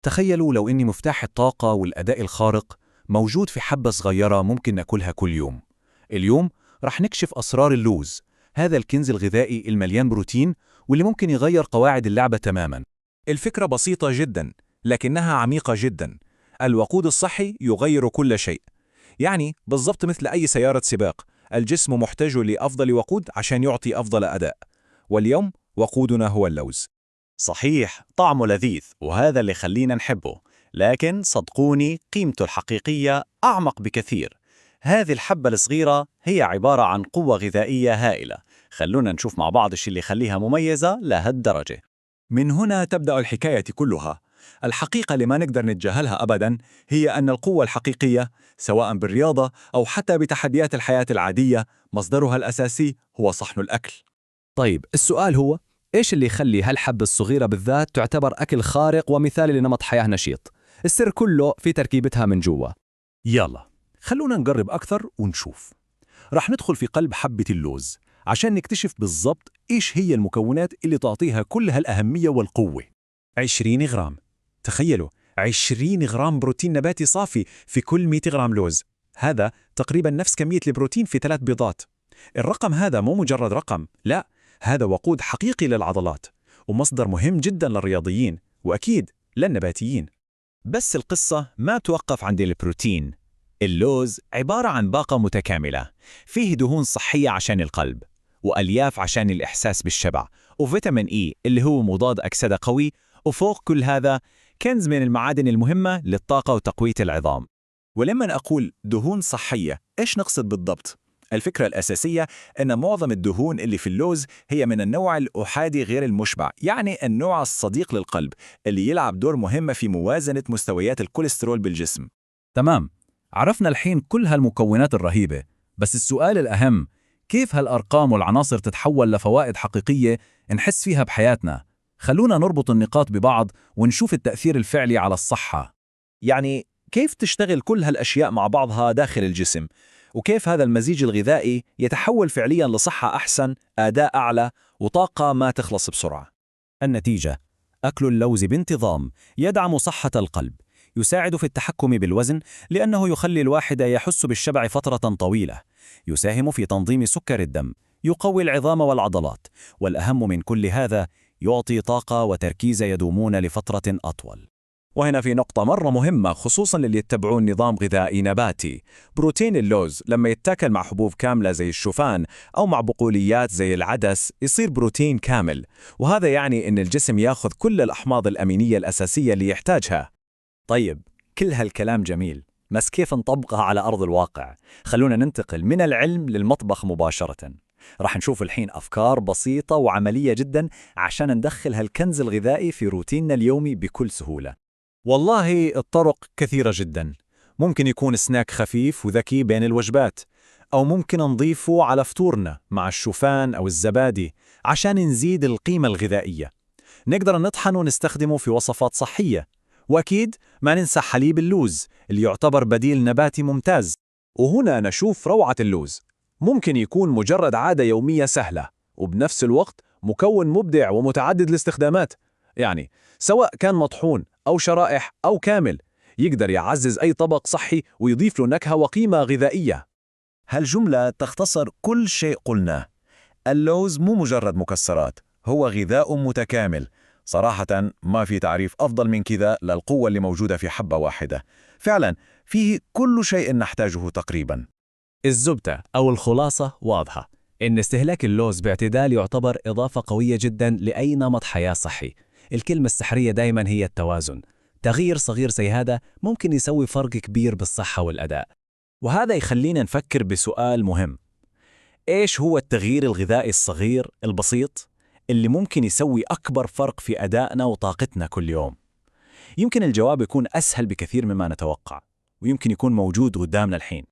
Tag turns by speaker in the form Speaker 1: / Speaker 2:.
Speaker 1: تخيلوا لو إني مفتاح الطاقة والأداء الخارق موجود في حبة صغيرة ممكن ناكلها كل يوم. اليوم رح نكشف أسرار اللوز، هذا الكنز الغذائي المليان بروتين واللي ممكن يغير قواعد اللعبة تماماً.
Speaker 2: الفكرة بسيطة جدا لكنها عميقة جدا. الوقود الصحي يغير كل شيء. يعني بالضبط مثل أي سيارة سباق، الجسم محتاج لأفضل وقود عشان يعطي أفضل أداء. واليوم وقودنا هو اللوز.
Speaker 3: صحيح، طعمه لذيذ وهذا اللي خلينا نحبه، لكن صدقوني قيمته الحقيقية أعمق بكثير. هذه الحبة الصغيرة هي عبارة عن قوة غذائية هائلة. خلونا نشوف مع بعض الشيء اللي يخليها مميزة لهالدرجة.
Speaker 2: من هنا تبدأ الحكاية كلها. الحقيقة اللي ما نقدر نتجاهلها أبدا هي أن القوة الحقيقية سواء بالرياضة أو حتى بتحديات الحياة العادية مصدرها الأساسي هو صحن الأكل.
Speaker 4: طيب السؤال هو إيش اللي يخلي هالحبة الصغيرة بالذات تعتبر أكل خارق ومثالي لنمط حياة نشيط؟ السر كله في تركيبتها من جوا.
Speaker 1: يلا خلونا نقرب أكثر ونشوف. رح ندخل في قلب حبة اللوز عشان نكتشف بالضبط إيش هي المكونات اللي تعطيها كل هالأهمية والقوة.
Speaker 2: 20 غرام. تخيلوا 20 غرام بروتين نباتي صافي في كل 100 غرام لوز. هذا تقريبا نفس كمية البروتين في 3 بيضات. الرقم هذا مو مجرد رقم، لا، هذا وقود حقيقي للعضلات ومصدر مهم جدا للرياضيين وأكيد للنباتيين.
Speaker 3: بس القصة ما توقف عند البروتين. اللوز عبارة عن باقة متكاملة، فيه دهون صحية عشان القلب، وألياف عشان الإحساس بالشبع، وفيتامين إي اللي هو مضاد أكسدة قوي، وفوق كل هذا كنز من المعادن المهمة للطاقة وتقوية العظام. ولما أقول دهون صحية، إيش نقصد بالضبط؟ الفكرة الأساسية أن معظم الدهون اللي في اللوز هي من النوع الأحادي غير المشبع، يعني النوع الصديق للقلب اللي يلعب دور مهم في موازنة مستويات الكوليسترول بالجسم.
Speaker 4: تمام، عرفنا الحين كل هالمكونات الرهيبة، بس السؤال الأهم، كيف هالأرقام والعناصر تتحول لفوائد حقيقية نحس فيها بحياتنا؟ خلونا نربط النقاط ببعض ونشوف التأثير الفعلي على الصحة.
Speaker 3: يعني كيف تشتغل كل هالأشياء مع بعضها داخل الجسم؟ وكيف هذا المزيج الغذائي يتحول فعلياً لصحة أحسن، أداء أعلى، وطاقة ما تخلص بسرعة؟
Speaker 4: النتيجة: أكل اللوز بانتظام يدعم صحة القلب، يساعد في التحكم بالوزن لأنه يخلي الواحد يحس بالشبع فترة طويلة، يساهم في تنظيم سكر الدم، يقوي العظام والعضلات، والأهم من كل هذا يعطي طاقة وتركيز يدومون لفترة أطول.
Speaker 2: وهنا في نقطة مرة مهمة خصوصاً للي يتبعون نظام غذائي نباتي. بروتين اللوز لما يتاكل مع حبوب كاملة زي الشوفان أو مع بقوليات زي العدس يصير بروتين كامل، وهذا يعني إن الجسم ياخذ كل الأحماض الأمينية الأساسية اللي يحتاجها.
Speaker 3: طيب، كل هالكلام جميل، بس كيف نطبقها على أرض الواقع؟ خلونا ننتقل من العلم للمطبخ مباشرة. راح نشوف الحين أفكار بسيطة وعملية جدا عشان ندخل هالكنز الغذائي في روتيننا اليومي بكل سهولة.
Speaker 1: والله الطرق كثيرة جدا. ممكن يكون سناك خفيف وذكي بين الوجبات، أو ممكن نضيفه على فطورنا مع الشوفان أو الزبادي عشان نزيد القيمة الغذائية. نقدر نطحن ونستخدمه في وصفات صحية، وأكيد ما ننسى حليب اللوز اللي يعتبر بديل نباتي ممتاز.
Speaker 2: وهنا نشوف روعة اللوز. ممكن يكون مجرد عادة يومية سهلة، وبنفس الوقت مكون مبدع ومتعدد الاستخدامات. يعني سواء كان مطحون أو شرائح أو كامل، يقدر يعزز أي طبق صحي ويضيف له نكهة وقيمة غذائية.
Speaker 3: هالجملة تختصر كل شيء قلناه. اللوز مو مجرد مكسرات، هو غذاء متكامل. صراحة ما في تعريف أفضل من كذا للقوة اللي موجودة في حبة واحدة. فعلا فيه كل شيء نحتاجه تقريبا.
Speaker 4: الزبدة أو الخلاصة واضحة، إن استهلاك اللوز باعتدال يعتبر إضافة قوية جدا لأي نمط حياة صحي. الكلمة السحرية دايما هي التوازن. تغيير صغير زي هذا ممكن يسوي فرق كبير بالصحة والأداء.
Speaker 3: وهذا يخلينا نفكر بسؤال مهم: إيش هو التغيير الغذائي الصغير البسيط اللي ممكن يسوي أكبر فرق في أدائنا وطاقتنا كل يوم؟ يمكن الجواب يكون أسهل بكثير مما نتوقع، ويمكن يكون موجود قدامنا الحين.